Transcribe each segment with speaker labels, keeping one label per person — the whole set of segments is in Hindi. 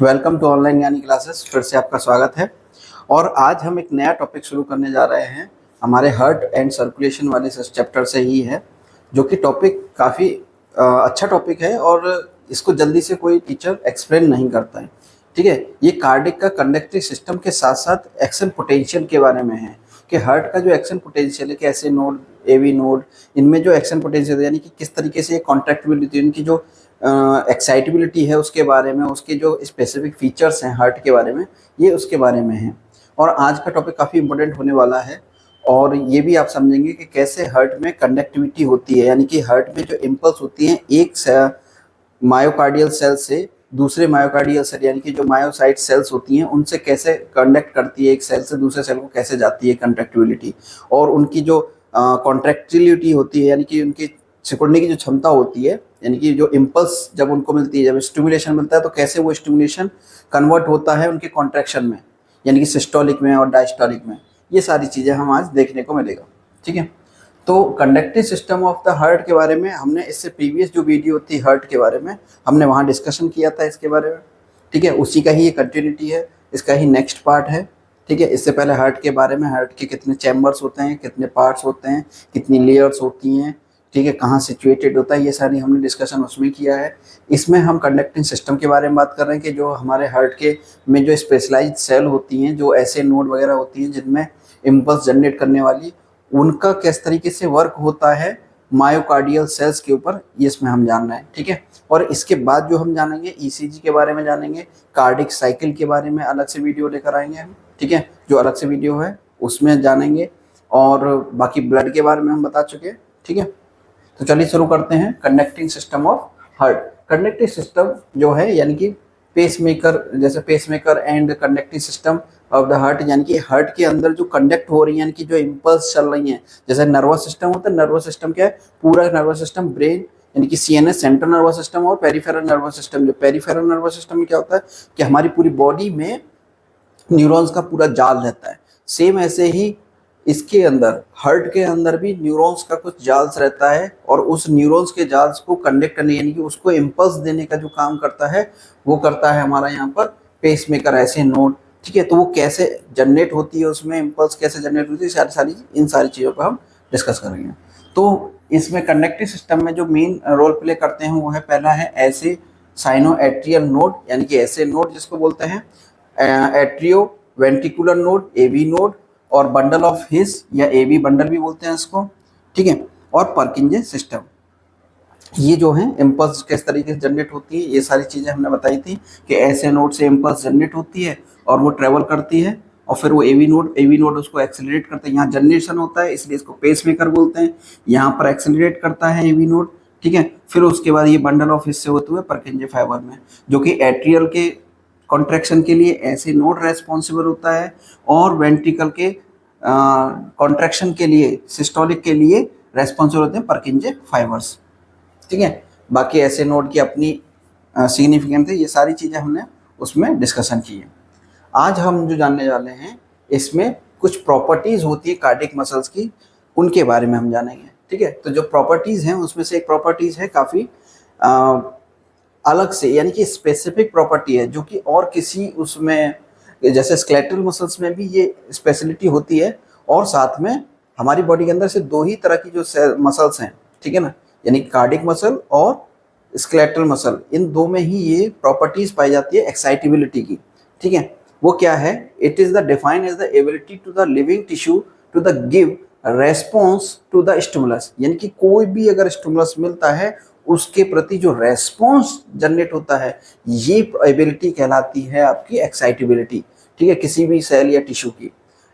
Speaker 1: वेलकम टू ऑनलाइन ज्ञानी क्लासेस। फिर से आपका स्वागत है और आज हम एक नया टॉपिक शुरू करने जा रहे हैं। हमारे हार्ट एंड सर्कुलेशन वाले चैप्टर से ही है, जो कि टॉपिक काफ़ी अच्छा टॉपिक है और इसको जल्दी से कोई टीचर एक्सप्लेन नहीं करता है। ठीक है, ये कार्डिक का कंडक्टिव सिस्टम के साथ साथ एक्शन पोटेंशियल के बारे में है कि हार्ट का जो एक्शन पोटेंशियल है कि ऐसे नोड, एवी नोड, इनमें जो एक्शन पोटेंशियल है यानी कि किस तरीके से ये कॉन्ट्रैक्टिबिलिटी, इनकी जो एक्साइटेबिलिटी है उसके बारे में, उसके जो स्पेसिफिक फीचर्स हैं हार्ट के बारे में, ये उसके बारे में है। और आज का टॉपिक काफ़ी इंपॉर्टेंट होने वाला है और ये भी आप समझेंगे कि कैसे हार्ट में कंडक्टिविटी होती है, यानी कि हार्ट में जो इम्पल्स होती हैं एक मायोकार्डियल सेल से दूसरे मायोकार्डियल सेल यानी कि जो मायोसाइट सेल्स होती हैं उनसे कैसे कंडक्ट करती है, एक सेल से दूसरे सेल को कैसे जाती है कंडक्टिविटी, और उनकी जो कॉन्ट्रैक्टिलिटी होती है यानी कि उनकी सिकुड़ने की जो क्षमता होती है, यानी कि जो इम्पल्स जब उनको मिलती है, जब स्टिमुलेशन मिलता है तो कैसे वो स्टिमुलेशन कन्वर्ट होता है उनके कॉन्ट्रैक्शन में, यानी कि सिस्टोलिक में और डायस्टोलिक में। ये सारी चीज़ें हम आज देखने को मिलेगा। ठीक है, तो conductive system of the heart के बारे में हमने इससे प्रीवियस जो वीडियो थी हार्ट के बारे में, हमने वहाँ डिस्कशन किया था इसके बारे में। ठीक है, उसी का ही ये कंटिन्यूटी है, इसका ही नेक्स्ट पार्ट है। ठीक है, इससे पहले हार्ट के बारे में, हार्ट के कितने चैम्बर्स होते हैं, कितने पार्ट्स होते हैं, कितनी लेयर्स होती हैं, ठीक है, कहाँ सिचुएटेड होता है, ये सारी हमने डिस्कशन उसमें किया है। इसमें हम कंडक्टिंग सिस्टम के बारे में बात कर रहे हैं कि जो हमारे हार्ट के में जो स्पेशलाइज्ड सेल होती हैं, जो ऐसे नोड वगैरह होती हैं जिनमें इम्पल्स जनरेट करने वाली, उनका किस तरीके से वर्क होता है मायोकार्डियल सेल्स के ऊपर, ये इसमें हम जान रहे हैं। ठीक है, और इसके बाद जो हम जानेंगे ईसीजी के बारे में जानेंगे, कार्डिक साइकिल के बारे में अलग से वीडियो लेकर आएंगे हम। ठीक है, जो अलग से वीडियो है उसमें जानेंगे, और बाकी ब्लड के बारे में हम बता चुके हैं। ठीक है, तो चलिए शुरू करते हैं। Conducting system of heart. Conductive system जो है यानी कि पेसमेकर, जैसे pacemaker and conductive system of the heart, यानी कि हार्ट के अंदर जो कंडक्ट हो रही है, यानी कि जो इम्पल्स चल रही हैं, जैसे नर्वस सिस्टम होता है। नर्वस सिस्टम क्या है? पूरा नर्वस सिस्टम, ब्रेन यानी कि सीएनएस, सेंट्रल नर्वस सिस्टम, और पेरिफेरल नर्वस सिस्टम। जो पेरिफेरल नर्वस सिस्टम में क्या होता है कि हमारी पूरी बॉडी में न्यूरॉन्स का पूरा जाल रहता है। सेम ऐसे ही इसके अंदर, हार्ट के अंदर भी न्यूरॉन्स का कुछ जाल्स रहता है, और उस न्यूरॉन्स के जाल्स को कंडक्ट करने यानी कि उसको इम्पल्स देने का जो काम करता है वो करता है हमारा यहाँ पर पेसमेकर, ऐसे नोड। ठीक है, तो वो कैसे जनरेट होती है, उसमें इम्पल्स कैसे जनरेट होती है, इन सारी चीज़ों पर हम डिस्कस करेंगे। तो इसमें कंडक्टिव सिस्टम में जो मेन रोल प्ले करते हैं वो है, पहला है ऐसे साइनोएट्रियल नोड, यानी कि ऐसे नोड जिसको बोलते हैं atrio ventricular node, AV node, और बंडल ऑफ हिस या एवी बंडल भी बोलते हैं इसको। ठीक है, और पर्किंजे सिस्टम। ये जो है इम्पल्स किस तरीके से जनरेट होती है, ये सारी चीज़ें हमने बताई थी कि ऐसे नोड से इम्पल्स जनरेट होती है और वो ट्रेवल करती है, और फिर वो एवी नोड उसको एक्सेलरेट करता है। यहाँ जनरेशन होता है इसलिए इसको पेसमेकर बोलते हैं, यहाँ पर एक्सेलरेट करता है एवी नोड। ठीक है, फिर उसके बाद ये बंडल ऑफ हिस से होते हुए पर्किंजे फाइबर में, जो कि एट्रियल के कॉन्ट्रैक्शन के लिए ऐसे नोड रेस्पॉन्सिबल होता है, और वेंट्रिकल के कॉन्ट्रैक्शन के लिए, सिस्टोलिक के लिए रेस्पॉन्सिबल होते हैं पर्किंजे फाइबर्स। ठीक है, बाकी ऐसे नोड की अपनी सिग्निफिकेंस है। ये सारी चीज़ें हमने उसमें डिस्कशन की है। आज हम जो जानने वाले हैं इसमें कुछ प्रॉपर्टीज़ होती है कार्डियक मसल्स की, उनके बारे में हम जानेंगे। ठीक है, तो जो प्रॉपर्टीज़ हैं उसमें से एक प्रॉपर्टीज़ है काफ़ी अलग से, यानी कि स्पेसिफिक प्रॉपर्टी है, जो कि और किसी उसमें, जैसे स्केलेटल मसल्स में भी ये स्पेशलिटी होती है, और साथ में हमारी बॉडी के अंदर से दो ही तरह की जो मसल्स हैं, ठीक है ना, यानी कार्डियक मसल और स्केलेटल मसल, इन दो में ही ये प्रॉपर्टीज पाई जाती है एक्साइटेबिलिटी की। ठीक है, वो क्या है? It is the defined as the ability to the living tissue to the give response to the stimulus, यानी कि कोई भी अगर स्टिमुलस मिलता है उसके प्रति जो रेस्पॉन्स जनरेट होता है, ये एबिलिटी कहलाती है आपकी एक्साइटेबिलिटी। ठीक है, किसी भी सेल या टिश्यू की।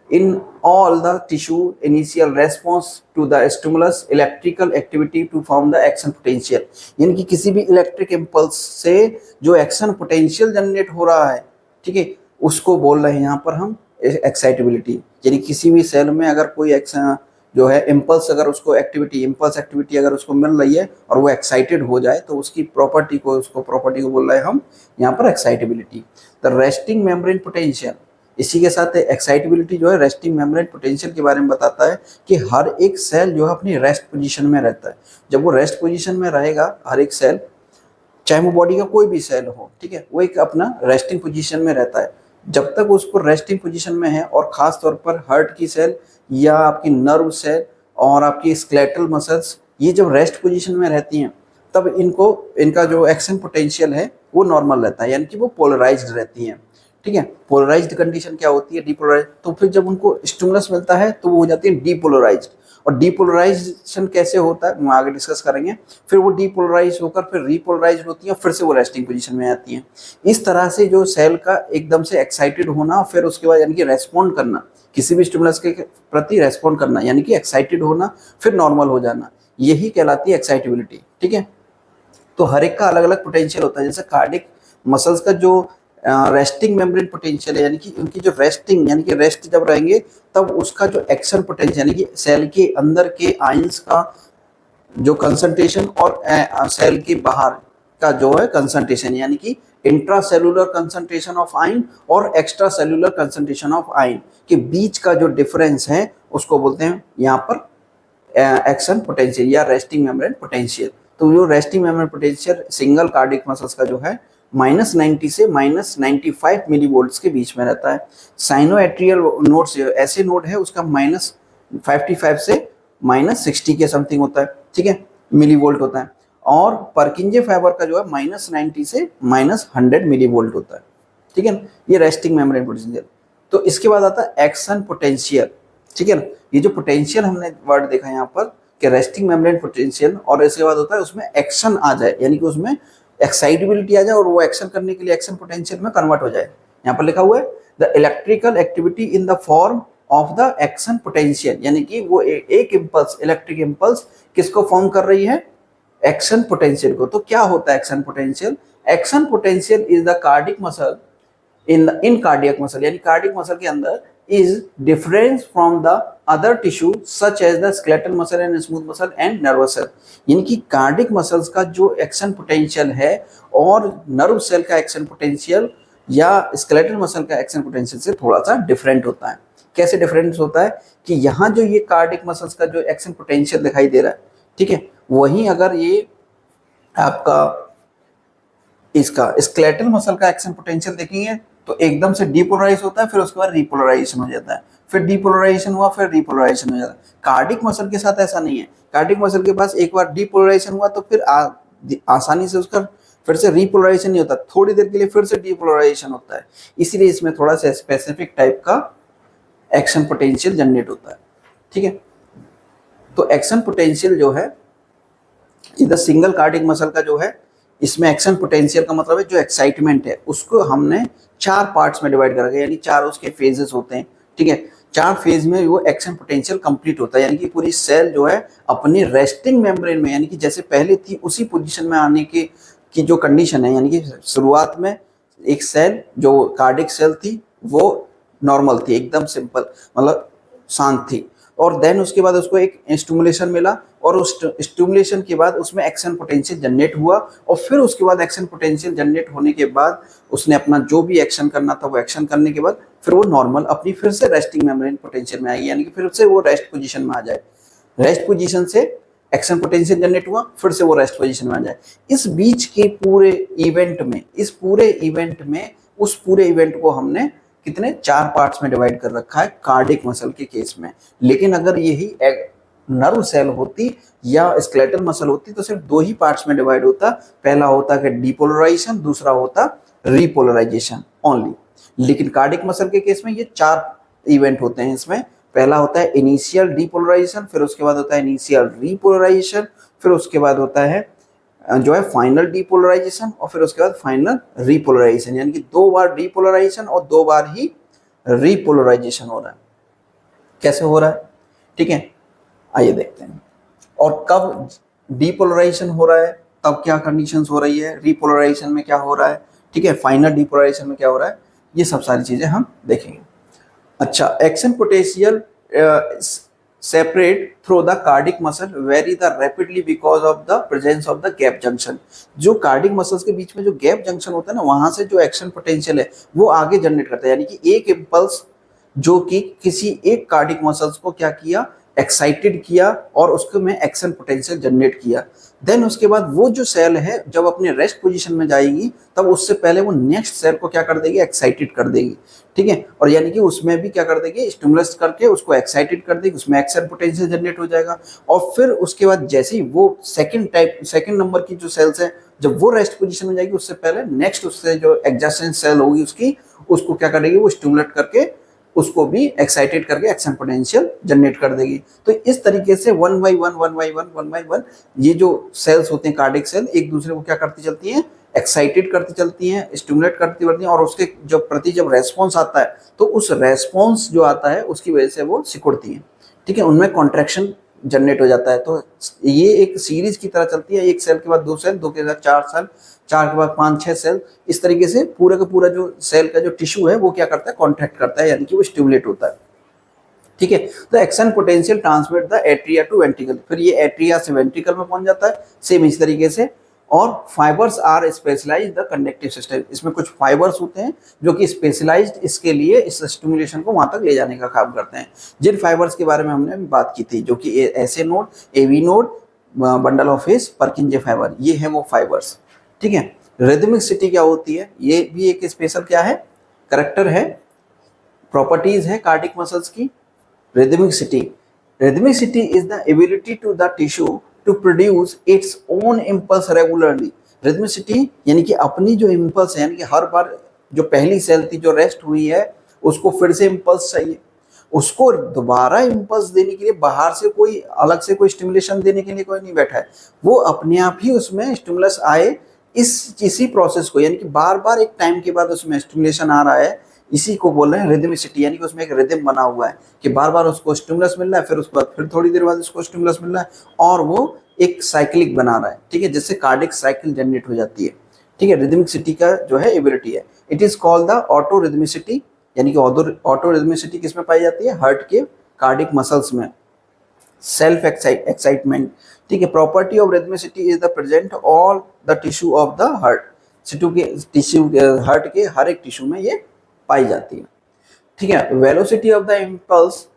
Speaker 1: In all the tissue initial response to the stimulus electrical activity to form the action potential, यानी कि किसी भी इलेक्ट्रिक इम्पल्स से जो एक्शन पोटेंशियल जनरेट हो रहा है, ठीक है, उसको बोल रहे हैं यहाँ पर हम एक्साइटेबिलिटी। यानी किसी भी सेल में अगर कोई एक्शन जो है इम्पल्स, अगर उसको इम्पल्स एक्टिविटी अगर उसको मिल रही है और वो एक्साइटेड हो जाए तो उसकी प्रॉपर्टी को बोल रहे हैं हम यहाँ पर excitability. The resting membrane potential, इसी के साथ एक्साइटेबिलिटी जो है रेस्टिंग मेम्ब्रेन पोटेंशियल के बारे में बताता है कि हर एक सेल जो है अपनी रेस्ट पोजीशन में रहता है। जब वो रेस्ट पोजीशन में रहेगा हर एक सेल, चाहे वो बॉडी का कोई भी सेल हो, ठीक है, वो एक अपना रेस्टिंग पोजीशन में रहता है। जब तक उसको रेस्टिंग पोजीशन में है, और खास तौर पर हार्ट की सेल या आपकी नर्व सेल और आपकी स्केलेटल मसल्स, ये जब रेस्ट पोजीशन में रहती हैं, तब इनका जो एक्शन पोटेंशियल है वो नॉर्मल रहता है, यानी कि वो पोलराइज्ड रहती हैं। ठीक है, पोलराइज्ड कंडीशन क्या होती है, डीपोलराइज। तो फिर जब उनको स्टिमुलस मिलता है तो वो हो जाती है डीपोलराइज्ड। और डीपोलराइजेशन कैसे होता है हम आगे डिस्कस करेंगे। फिर वो डीपोलराइज होकर फिर रीपोलराइज होती है, फिर से वो रेस्टिंग पोजीशन में आती है। इस तरह से जो सेल का एकदम से एक्साइटेड होना, फिर उसके बाद यानी कि रेस्पॉन्ड करना, किसी भी स्टिमुलस के प्रति रेस्पॉन्ड करना, यानी कि एक्साइटेड होना फिर नॉर्मल हो जाना, यही कहलाती है एक्साइटेबिलिटी। ठीक है, तो हर एक का अलग अलग पोटेंशियल होता है। जैसे कार्डिक मसल्स का जो रेस्टिंग मेम्ब्रेन पोटेंशियल है, यानी कि उनकी जो रेस्टिंग, यानी कि रेस्ट जब रहेंगे तब उसका जो एक्शन पोटेंशियल, यानी कि सेल के अंदर के आयंस का जो कंसंट्रेशन और सेल के बाहर का जो है कंसंट्रेशन, यानी कि इंट्रासेलुलर कंसंट्रेशन ऑफ आयन और extra cellular concentration of ion के बीच का जो डिफरेंस है उसको बोलते हैं यहाँ पर एक्शन पोटेंशियल या रेस्टिंग मेम्ब्रेन पोटेंशियल। तो जो resting membrane potential single cardiac muscles का जो है -90 से -95 मिलीवोल्ट्स के बीच में रहता है। साइनोएट्रियल नोड्स ऐसे नोड है उसका -55 से -60 के समथिंग होता है, ठीक है, मिलीवोल्ट होता है। और परकिंजे फाइबर का जो है -90 से -100 मिलीवोल्ट होता है, ठीक है ना, ये रेस्टिंग मेम्ब्रेन पोटेंशियल। तो इसके बाद आता है एक्शन पोटेंशियल, ठीक है ना। ये जो पोटेंशियल हमने वर्ड देखा यहाँ पर कि रेस्टिंग मेम्ब्रेन पोटेंशियल, और इसके बाद होता है उसमें एक्शन आ जाए, यानी कि उसमें एक्साइटेबिलिटी आ जाए और वो एक्शन करने के लिए एक्शन पोटेंशियल में कन्वर्ट हो जाए। यहाँ पर लिखा हुआ है the electrical activity in the form of the action potential, यानी कि वो एक इम्पल्स, इलेक्ट्रिक इम्पल्स किसको फॉर्म कर रही है, एक्शन पोटेंशियल को। तो क्या होता है action potential? Action potential is the cardiac muscle in cardiac muscle, यानी कार्डिक मसल के अंदर is different from the other tissue such as the skeletal muscle and smooth muscle and nervous cell। यानी कि कार्डिक मसल्स का जो एक्शन पोटेंशियल है और नर्व सेल का एक्शन पोटेंशियल या स्केलेटल मसल का एक्शन पोटेंशियल से थोड़ा सा डिफरेंट होता है। कैसे डिफरेंस होता है कि यहाँ जो ये कार्डिक मसल्स का जो एक्शन पोटेंशियल दिखाई दे रहा है, ठीक है, वहीं अगर ये आपका इसका स्केलेटल मसल का एक्शन पोटेंशियल देखेंगे तो एकदम से डीपोलराइज होता है, फिर उसके बाद रिपोलराइजेशन हो जाता है, फिर डीपोलराइजेशन हुआ, फिर रिपोलराइजेशन हो जाता है। कार्डिक मसल के साथ ऐसा नहीं है। कार्डिक मसल के पास एक बार डीपोलराइजेशन हुआ तो फिर आसानी से उसका फिर से रिपोलराइजेशन नहीं होता, थोड़ी देर के लिए फिर से डीपोलराइजेशन होता है। इसीलिए इसमें थोड़ा सा स्पेसिफिक टाइप का एक्शन पोटेंशियल जनरेट होता है, ठीक है। तो एक्शन पोटेंशियल जो है इधर सिंगल कार्डिक मसल का जो है, इसमें एक्शन पोटेंशियल का मतलब है जो एक्साइटमेंट है उसको हमने 4 पार्ट्स में डिवाइड करा गया, यानी 4 उसके फेजेस होते हैं, ठीक है। 4 फेज में वो एक्शन पोटेंशियल कंप्लीट होता है, यानी कि पूरी सेल जो है अपनी रेस्टिंग मेम्ब्रेन में, यानी कि जैसे पहले थी उसी पोजीशन में आने की जो कंडीशन है, यानी कि शुरुआत में एक सेल जो कार्डिक सेल थी वो नॉर्मल थी, एकदम सिंपल, मतलब शांत थी, और देन उसके बाद उसको एक स्टिमुलेशन मिला और उस स्टिमुलेशन के बाद उसमें एक्शन पोटेंशियल जनरेट हुआ, और फिर उसके बाद एक्शन पोटेंशियल जनरेट होने के बाद उसने अपना जो भी एक्शन करना था वो एक्शन करने के बाद फिर वो नॉर्मल अपनी फिर से रेस्टिंग मेम्ब्रेन पोटेंशियल में आएगी, यानी कि फिर से वो रेस्ट पोजीशन में आ जाए। रेस्ट पोजीशन से एक्शन पोटेंशियल जनरेट हुआ, फिर से वो रेस्ट पोजीशन में आ जाए। इस बीच के पूरे इवेंट में, इस पूरे इवेंट में, उस पूरे इवेंट को हमने कितने 4 पार्ट्स में डिवाइड कर रखा है कार्डिक मसल के केस में। लेकिन अगर यही नर्व सेल होती या स्केलेटल मसल होती तो सिर्फ 2 ही पार्ट्स में डिवाइड होता। पहला होता कि डीपोलराइजेशन, दूसरा होता रिपोलराइजेशन ओनली। लेकिन कार्डिक मसल के केस में ये 4 इवेंट होते हैं। इसमें पहला होता है इनिशियल डीपोलराइजेशन, फिर उसके बाद होता है इनिशियल रिपोलराइजेशन, फिर उसके बाद होता है जो है फाइनल डीपोलराइजेशन, और फिर उसके बाद फाइनल रिपोलराइजेशन, यानी कि 2 बार डीपोलराइजेशन और 2 बार ही रिपोलराइजेशन हो रहा है। कैसे हो रहा है, ठीक है, आइए देखते हैं। और कब डीपोलराइजेशन हो रहा है तब क्या कंडीशंस हो रही है, रिपोलराइजेशन में क्या हो रहा है, ठीक है, फाइनल डीपोलराइजेशन में क्या हो रहा है, ये सब सारी चीजें हम देखेंगे। अच्छा, action potential separate through the cardiac muscle vary the rapidly because of the presence of the gap junction। जो कार्डिक मसल्स के बीच में जो गैप जंक्शन होता है ना, वहां से जो एक्शन पोटेंशियल है वो आगे जनरेट करता है, यानी कि एक इम्पल्स जो कि किसी एक कार्डिक मसल्स को क्या किया, एक्साइटेड किया और उसको में एक्शन पोटेंशियल जनरेट किया। देन उसके बाद वो जो सेल है जब अपने रेस्ट पोजीशन में जाएगी तब उससे पहले वो नेक्स्ट सेल को क्या कर देगी, एक्साइटेड कर देगी, ठीक है। और यानी कि उसमें भी क्या कर देगी, स्टिमुलस करके उसको एक्साइटेड कर देगी, उसमें एक्शन पोटेंशियल जनरेट हो जाएगा। और फिर उसके बाद जैसे ही वो सेकंड नंबर की जो सेल्स है जब वो रेस्ट पोजीशन में जाएगी उससे पहले नेक्स्ट उससे जो एडजेसेंट सेल होगी उसको क्या करेगी, वो स्टिमुलेट करके उसको भी एक्साइटेड करके एक्शन पोटेंशियल जनरेट कर देगी। तो इस तरीके से वन बाई वन ये जो सेल्स होते हैं कार्डियक सेल एक दूसरे को क्या करती चलती हैं, एक्साइटेड करती चलती हैं, स्टिमुलेट करती चलती हैं, और उसके जब रेस्पॉन्स आता है तो उस रेस्पॉन्स जो आता है उसकी वजह से वो सिकुड़ती हैं, ठीक है, उनमें कॉन्ट्रैक्शन जनरेट हो जाता है। तो ये एक सीरीज की तरह चलती है, एक सेल के बाद 2 सेल, 2 के बाद 4 सेल, 4 के बाद 5-6 सेल, इस तरीके से पूरा का पूरा जो सेल का जो टिश्यू है वो क्या करता है, कॉन्ट्रैक्ट करता है, यानी कि वो स्टिमुलेट होता है, ठीक है। तो action potential transmit the atria to ventricle, फिर ये एट्रिया से वेंट्रिकल में पहुंच जाता है, सेम इस तरीके से। और fibres are specialised the conductive system, इसमें कुछ फाइबर्स होते हैं जो कि स्पेशलाइज्ड इसके लिए इस स्टिमुलेशन को वहां तक ले जाने का काम करते हैं। जिन फाइबर्स के बारे में हमने अभी बात की थी, जो कि SA node, AV node, bundle of His, Purkinje fibre, ये है वो फाइबर्स, ठीक है। रिदमिसिटी क्या होती है, ये भी एक स्पेशल क्या है, करेक्टर है, प्रॉपर्टीज है कार्डिक मसल्स की। Rhythmicity is the ability to the tissue to produce its own impulse regularly. Rhythmicity यानी कि अपनी जो impulse है, यानी कि हर बार जो पहली सेल थी जो रेस्ट हुई है उसको फिर से impulse चाहिए, उसको दोबारा impulse देने के लिए बाहर से कोई अलग से कोई स्टिमुलेशन देने के लिए कोई नहीं बैठा है, वो अपने आप ही उसमें स्टिमुलस आए, इसी प्रोसेस को, यानी कि बार बार एक टाइम के बाद उसमें स्टिमुलेशन आ रहा है, इसी को बोल रहे हैं रिदमिसिटी, यानी कि उसमें एक रिदम बना हुआ है कि बार बार उसको स्टिमुलस मिल रहा है, फिर उसके बाद फिर थोड़ी देर बाद उसको स्टिमुलस मिल रहा है, और वो एक साइक्लिक बना रहा है, ठीक है, जिससे कार्डिक साइकिल जनरेट हो जाती है, ठीक है। रिदमिसिटी का जो है एबिलिटी है, it is called the auto rhythmicity, यानी कि ऑटो रिदमिसिटी किसमें पाई जाती है, हार्ट के कार्डिक मसल्स में, सेल्फ एक्साइटमेंट, ठीक है। Property of rhythmicity is the present all the tissue of the heart, tissue heart के हर एक टिश्यू में ये पाई जाती है, ठीक है। Velocity of the impulse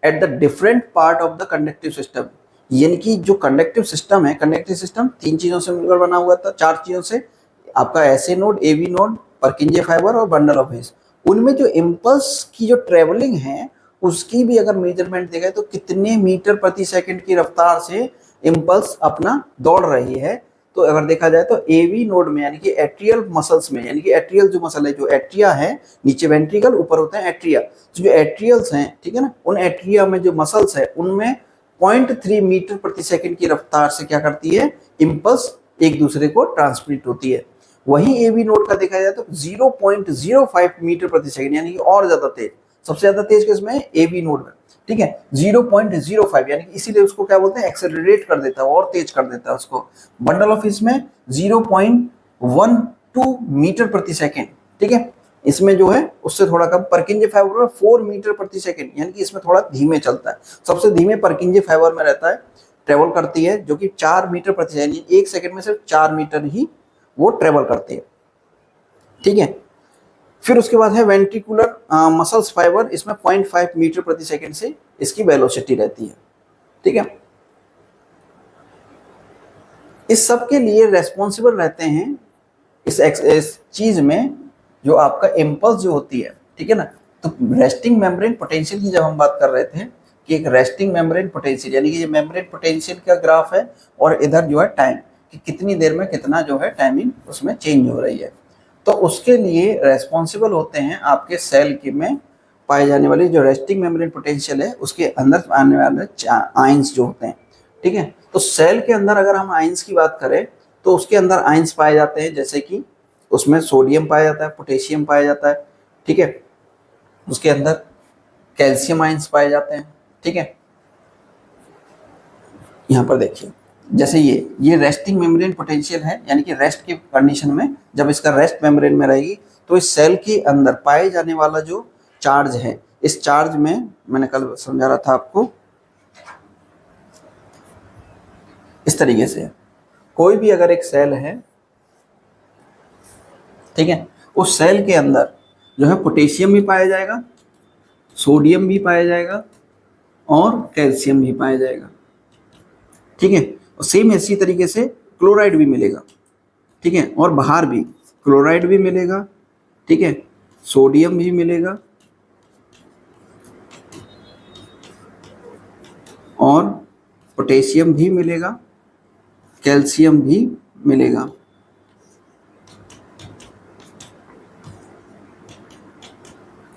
Speaker 1: at the different part of the conductive system, यानी कि जो कंडक्टिव सिस्टम है, कंडक्टिव सिस्टम 3 चीजों से मिलकर बना हुआ था, 4 चीजों से, आपका SA node, AV node, Purkinje fibre और बंडल ऑफ हिस। उनमें जो इम्पल्स की जो ट्रेवलिंग है उसकी भी अगर मेजरमेंट देखा तो कितने मीटर प्रति सेकंड की रफ्तार से इम्पल्स अपना दौड़ रही है, तो अगर देखा जाए तो एवी नोड में, यानी कि एट्रियल मसल्स में, यानी कि एट्रियल जो मसल है, जो एट्रिया है, नीचे वेंट्रिकल, ऊपर होता है एट्रिया, तो जो एट्रियल्स हैं, ठीक है ना, उन एट्रिया में जो मसल्स है उनमें 0.3 मीटर प्रति सेकंड की रफ्तार से क्या करती है, इम्पल्स एक दूसरे को ट्रांसमिट होती है। वहीं एवी नोड का देखा जाए तो 0.05 मीटर प्रति सेकंड, यानी कि और ज्यादा तेज, सबसे ज्यादा तेज किसमें है, एवी नोड में, ठीक है, 0.05, यानी कि इसीलिए उसको क्या बोलते हैं, एक्सेलरेट कर देता है और तेज कर देता है उसको। बंडल ऑफ हिस में 0.12 मीटर प्रति सेकंड, ठीक है, इसमें जो है उससे थोड़ा कम। पर्किंजे फाइबर में 4 मीटर प्रति सेकंड, यानी कि इसमें थोड़ा धीमे चलता है, सबसे धीमे पर्किंजे फाइबर में रहता है, ट्रेवल करती है, जो कि 4 मीटर प्रति सेकंड, एक सेकंड में सिर्फ 4 मीटर ही वो ट्रेवल करती है, ठीक है। फिर उसके बाद है वेंट्रिकुलर मसल्स फाइबर, इसमें 0.5 मीटर प्रति सेकंड से इसकी वेलोसिटी रहती है, ठीक है। इस सब के लिए रेस्पॉन्सिबल रहते हैं इस चीज में जो आपका इम्पल्स जो होती है, ठीक है ना। तो रेस्टिंग मेम्ब्रेन पोटेंशियल की जब हम बात कर रहे थे कि एक रेस्टिंग मेम्ब्रेन पोटेंशियल, यानी कि ये मेम्ब्रेन पोटेंशियल का ग्राफ है, और इधर जो है टाइम कि कितनी देर में कितना जो है टाइमिंग उसमें चेंज हो रही है, तो उसके लिए रेस्पॉन्सिबल होते हैं आपके सेल के में पाए जाने वाले जो रेस्टिंग मेम्ब्रेन पोटेंशियल है, उसके अंदर आने वाले आयंस जो होते हैं, ठीक है। तो सेल के अंदर अगर हम आयंस की बात करें तो उसके अंदर आयंस पाए जाते हैं, जैसे कि उसमें सोडियम पाया जाता है, पोटेशियम पाया जाता है, ठीक है, उसके अंदर कैल्शियम आयंस पाए जाते हैं, ठीक है। यहाँ पर देखिए, जैसे ये रेस्टिंग मेम्ब्रेन पोटेंशियल है, यानी कि रेस्ट की कंडीशन में जब इसका रेस्ट मेम्ब्रेन में रहेगी तो इस सेल के अंदर पाए जाने वाला जो चार्ज है, इस चार्ज में मैंने कल समझा रहा था आपको, इस तरीके से कोई भी अगर एक सेल है, ठीक है, उस सेल के अंदर जो है पोटेशियम भी पाया जाएगा, सोडियम भी पाया जाएगा और कैल्शियम भी पाया जाएगा, ठीक है। सेम इसी तरीके से क्लोराइड भी मिलेगा, ठीक है, और बाहर भी क्लोराइड भी मिलेगा, ठीक है, सोडियम भी मिलेगा और पोटेशियम भी मिलेगा, कैल्शियम भी मिलेगा।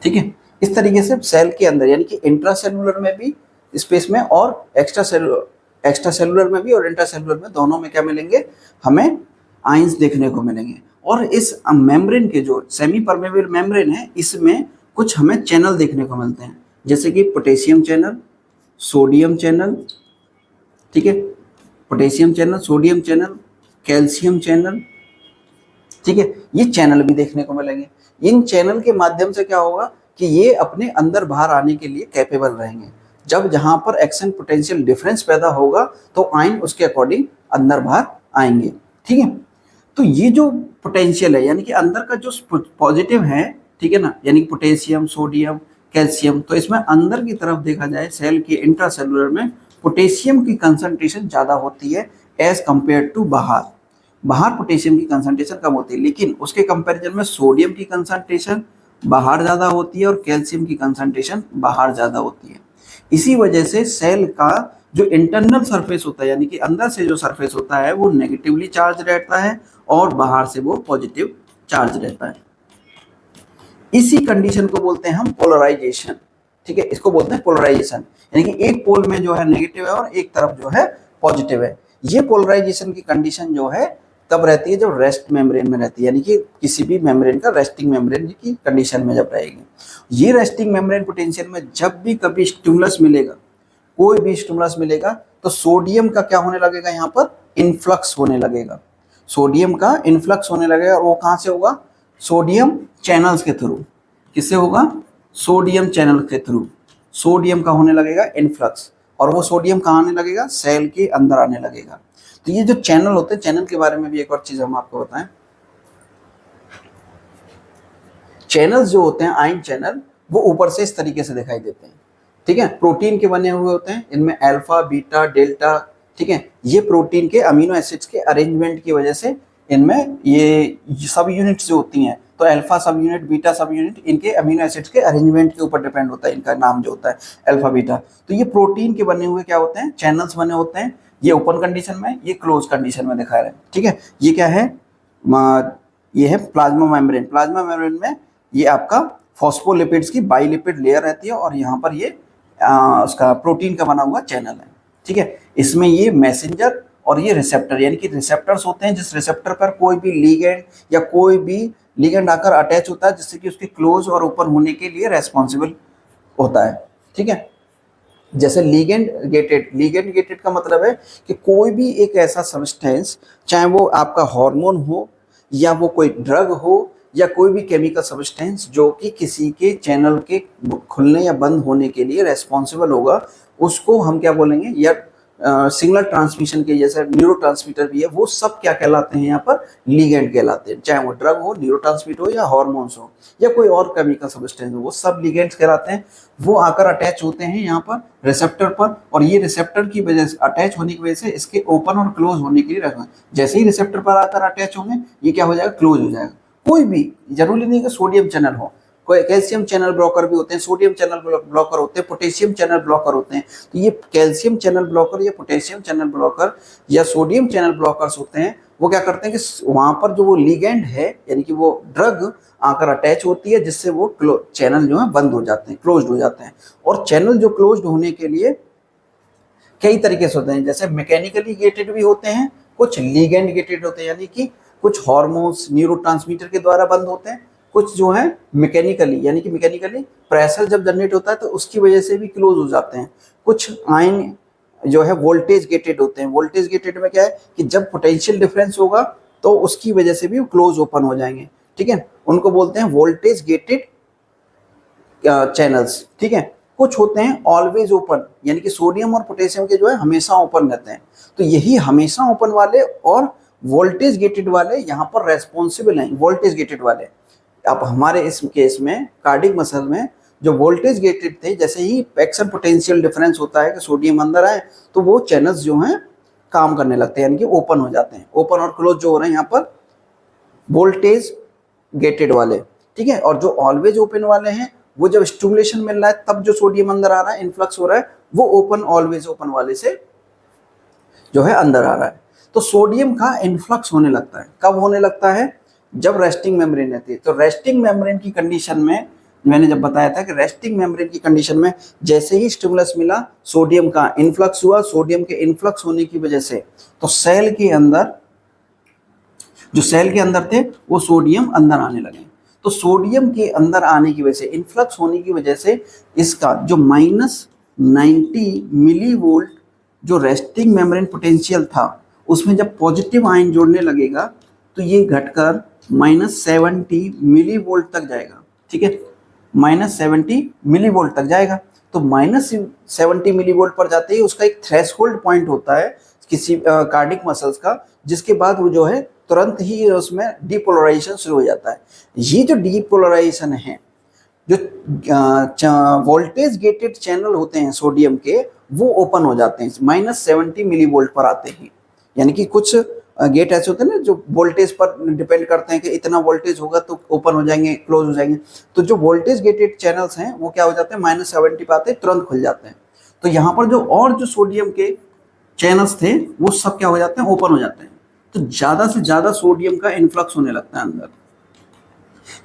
Speaker 1: ठीक है, इस तरीके से सेल के अंदर यानी कि इंट्रासेलुलर में भी स्पेस में और एक्स्ट्रा सेलुलर में भी और इंट्रासेलुलर में दोनों में क्या मिलेंगे, हमें आयंस देखने को मिलेंगे। और इस मेम्ब्रेन के जो सेमी परमेबल मेम्ब्रेन है इसमें कुछ हमें चैनल देखने को मिलते हैं, जैसे कि पोटेशियम चैनल, सोडियम चैनल, ठीक है, potassium channel, sodium channel, calcium channel, ठीक है, ये चैनल भी देखने को मिलेंगे। इन चैनल के माध्यम से क्या होगा कि ये अपने अंदर बाहर आने के लिए कैपेबल रहेंगे। जब जहां पर एक्शन पोटेंशियल डिफरेंस पैदा होगा तो आयन उसके अकॉर्डिंग अंदर बाहर आएंगे। ठीक है, तो ये जो पोटेंशियल है यानी कि अंदर का जो पॉजिटिव है, ठीक है ना, यानी पोटेशियम, सोडियम, कैल्शियम, तो इसमें अंदर की तरफ देखा जाए सेल के इंट्रासेलुलर में पोटेशियम की कंसंट्रेशन ज़्यादा होती है एज कंपेयर टू बाहर। बाहर पोटेशियम की कंसंट्रेशन कम होती है, लेकिन उसके कंपैरिजन में सोडियम की कंसंट्रेशन बाहर ज़्यादा होती है और कैल्शियम की कंसंट्रेशन बाहर ज़्यादा होती है। इसी वजह से सेल का जो इंटरनल सरफेस होता है यानी कि अंदर से जो सरफेस होता है वो नेगेटिवली चार्ज रहता है और बाहर से वो पॉजिटिव चार्ज रहता है। इसी कंडीशन को बोलते हैं हम पोलराइजेशन। ठीक है, इसको बोलते हैं पोलराइजेशन, यानी कि एक पोल में जो है नेगेटिव है और एक तरफ जो है पॉजिटिव है। ये पोलराइजेशन की कंडीशन जो है तब रहती है जब रेस्ट मेम्ब्रेन में रहती है, यानी कि किसी भी मेम्ब्रेन का रेस्टिंग मेम्ब्रेन की कंडीशन में जब रहेगी। ये रेस्टिंग मेम्ब्रेन पोटेंशियल में जब भी कभी स्टिमुलस मिलेगा, कोई भी स्टिमुलस मिलेगा, तो सोडियम का क्या होने लगेगा, यहाँ पर इन्फ्लक्स होने लगेगा। सोडियम का इन्फ्लक्स होने लगेगा और वो कहाँ से होगा, सोडियम चैनल्स के थ्रू। किससे होगा, सोडियम चैनल के थ्रू सोडियम का होने लगेगा इन्फ्लक्स, और वो सोडियम कहाँ आने लगेगा, सेल के अंदर आने लगेगा। तो ये जो चैनल होते हैं, चैनल के बारे में भी एक और चीज हम आपको बताएं। चैनल्स जो होते हैं, आयन चैनल, वो ऊपर से इस तरीके से दिखाई देते हैं। ठीक है, प्रोटीन के बने हुए होते हैं, इनमें अल्फा, बीटा, डेल्टा, ठीक है, ये प्रोटीन के अमीनो एसिड्स के अरेंजमेंट की वजह से इनमें ये सब यूनिट्स जो होती हैं, तो अल्फा सब यूनिट, बीटा सब यूनिट, इनके अमीनो एसिड्स के अरेंजमेंट के ऊपर डिपेंड होता है, इनका नाम जो होता है अल्फा बीटा। तो ये प्रोटीन के बने हुए क्या होते हैं, चैनल्स बने होते हैं। ये ओपन कंडीशन में, ये क्लोज कंडीशन में दिखा रहे हैं। ठीक है, ये क्या है, ये है प्लाज्मा मेम्ब्रेन। प्लाज्मा मेम्ब्रेन में ये आपका फॉस्फोलिपिड्स की बाइलिपिड लेयर रहती है और यहाँ पर ये उसका प्रोटीन का बना हुआ चैनल है। ठीक है, इसमें ये मैसेंजर और ये रिसेप्टर, यानी कि रिसेप्टर्स होते हैं, जिस रिसेप्टर पर कोई भी लिगेंड या कोई भी लिगेंड आकर अटैच होता है जिससे कि उसके क्लोज और ओपन होने के लिए रेस्पॉन्सिबल होता है। ठीक है, जैसे लिगेंड गेटेड का मतलब है कि कोई भी एक ऐसा सब्सटेंस, चाहे वो आपका हार्मोन हो या वो कोई ड्रग हो या कोई भी केमिकल सब्सटेंस जो कि किसी के चैनल के खुलने या बंद होने के लिए रेस्पॉन्सिबल होगा, उसको हम क्या बोलेंगे, या सिग्नल ट्रांसमिशन के जैसे न्यूरोट्रांसमीटर भी है, वो सब क्या कहलाते हैं, यहाँ पर लिगेंड कहलाते हैं। चाहे वो ड्रग हो, न्यूरोट्रांसमीटर हो या हार्मोन्स हो या कोई और केमिकल सब्सटेंस हो, वो सब लिगेंड्स कहलाते हैं। वो आकर अटैच होते हैं यहाँ पर रिसेप्टर पर, और ये रिसेप्टर की वजह से, अटैच होने की वजह से इसके ओपन और क्लोज होने के लिए रखना। जैसे ही रिसेप्टर पर आकर अटैच होंगे, ये क्या हो जाएगा, क्लोज हो जाएगा। कोई भी जरूरी नहीं कि सोडियम चैनल हो, कोई कैल्शियम चैनल ब्लॉकर भी होते हैं, सोडियम चैनल ब्लॉकर होते हैं, पोटेशियम चैनल ब्लॉकर होते हैं। तो ये कैल्शियम चैनल ब्लॉकर या पोटेशियम चैनल ब्लॉकर या सोडियम चैनल ब्लॉकर्स होते हैं, वो क्या करते हैं कि वहां पर जो वो लिगेंड है यानी कि वो ड्रग आकर अटैच होती है, जिससे वो चैनल जो है बंद हो जाते हैं, क्लोज्ड हो जाते हैं। और चैनल जो क्लोज्ड होने के लिए कई तरीके से होते हैं, जैसे मैकेनिकली गेटेड भी होते हैं, कुछ लिगेंड गेटेड होते हैं, यानी कि कुछ हार्मोन्स, न्यूरोट्रांसमीटर के द्वारा बंद होते हैं, कुछ जो है मैकेनिकली, यानी कि मैकेनिकली प्रेशर जब जनरेट होता है तो उसकी वजह से भी क्लोज हो जाते हैं। कुछ आयन जो है वोल्टेज गेटेड होते हैं। वोल्टेज गेटेड में क्या है कि जब पोटेंशियल डिफरेंस होगा तो उसकी वजह से भी वो क्लोज ओपन हो जाएंगे। ठीक है, उनको बोलते हैं वोल्टेज गेटेड चैनल्स। ठीक है, कुछ होते हैं ऑलवेज ओपन, यानी कि सोडियम और पोटेशियम के जो है हमेशा ओपन रहते हैं। तो यही हमेशा ओपन वाले और वोल्टेज गेटेड वाले यहाँ पर रेस्पॉन्सिबल हैं। वोल्टेज गेटेड वाले, अब हमारे इस केस में कार्डिक मसल में जो वोल्टेज गेटेड थे, जैसे ही एक्शन पोटेंशियल डिफरेंस होता है कि सोडियम अंदर आए तो वो चैनल्स जो हैं काम करने लगते हैं, यानी कि ओपन हो जाते हैं। ओपन और क्लोज जो हो रहे हैं यहाँ पर वोल्टेज गेटेड वाले, ठीक है। और जो ऑलवेज ओपन वाले हैं वो जब स्टिमुलेशन मिल रहा है तब जो सोडियम अंदर आ रहा है, इन्फ्लक्स हो रहा है, वो ओपन ऑलवेज ओपन वाले से जो है अंदर आ रहा है। तो सोडियम का इन्फ्लक्स होने लगता है, कब होने लगता है? जब रेस्टिंग मेम्ब्रेन रहती है। तो रेस्टिंग मेम्ब्रेन की कंडीशन में मैंने जब बताया था कि रेस्टिंग मेम्ब्रेन की कंडीशन में जैसे ही स्टिमुलस मिला सोडियम का इन्फ्लक्स हुआ। सोडियम के इन्फ्लक्स होने की वजह से तो सेल के अंदर जो सेल के अंदर थे वो सोडियम अंदर आने लगे। तो सोडियम के अंदर आने की वजह से, इन्फ्लक्स होने की वजह से इसका जो -90 मिली वोल्ट जो रेस्टिंग मेम्ब्रेन पोटेंशियल था उसमें जब पॉजिटिव आयन जोड़ने लगेगा तो ये घटकर -70 मिली वोल्ट तक जाएगा, ठीक है। -70 मिली वोल्ट तक जाएगा। तो -70 मिली वोल्ट पर जाते ही उसका एक थ्रेशोल्ड पॉइंट होता है किसी कार्डिक मसल्स का, जिसके बाद वो जो है तुरंत ही उसमें डीपोलराइजेशन शुरू हो जाता है। ये जो डीपोलराइजेशन है, जो वोल्टेज गेटेड चैनल होते हैं सोडियम के, वो ओपन हो जाते हैं -70 मिली वोल्ट पर आते ही। यानी कि कुछ गेट ऐसे होते हैं ना जो वोल्टेज पर डिपेंड करते हैं कि इतना वोल्टेज होगा तो ओपन हो जाएंगे, क्लोज हो जाएंगे। तो जो वोल्टेज गेटेड चैनल्स हैं वो क्या हो जाते हैं, -70 पे आते हैं, तुरंत खुल जाते हैं। तो यहाँ पर जो सोडियम के चैनल्स थे वो सब क्या हो जाते हैं, ओपन हो जाते हैं। तो ज़्यादा से ज़्यादा सोडियम का इन्फ्लक्स होने लगता है अंदर।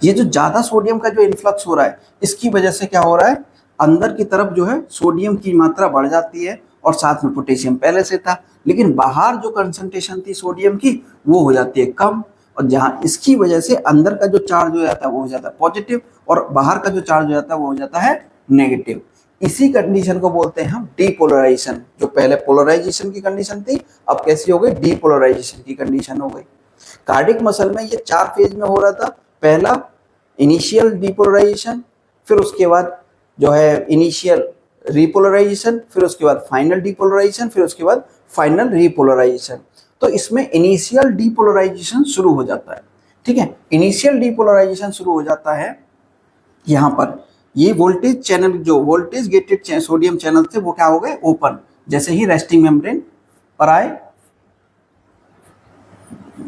Speaker 1: ये जो ज़्यादा सोडियम का जो इन्फ्लक्स हो रहा है इसकी वजह से क्या हो रहा है, अंदर की तरफ जो है सोडियम की मात्रा बढ़ जाती है और साथ में पोटेशियम पहले से था, लेकिन बाहर जो कंसंट्रेशन थी सोडियम की वो हो जाती है कम। और जहाँ इसकी वजह से अंदर का जो चार्ज हो जाता है वो हो जाता है पॉजिटिव और बाहर का जो चार्ज हो जाता है वो हो जाता है नेगेटिव। इसी कंडीशन को बोलते हैं हम डीपोलराइजेशन। जो पहले पोलराइजेशन की कंडीशन थी अब कैसी हो गई, डीपोलराइजेशन की कंडीशन हो गई। कार्डिक मसल में ये 4 फेज में हो रहा था। पहला इनिशियल डीपोलराइजेशन, फिर उसके बाद जो है इनिशियल रिपोलराइजेशन, फिर उसके बाद फाइनल डीपोलराइजेशन, फिर उसके बाद फाइनल रिपोलराइजेशन। तो इसमें इनिशियल डीपोलराइजेशन शुरू हो जाता है, ठीक है। इनिशियल डीपोलराइजेशन शुरू हो जाता है यहाँ पर। ये वोल्टेज चैनल जो वोल्टेज गेटेड सोडियम चैनल थे वो क्या हो गए, ओपन। जैसे ही रेस्टिंग मेम्ब्रेन पर आए,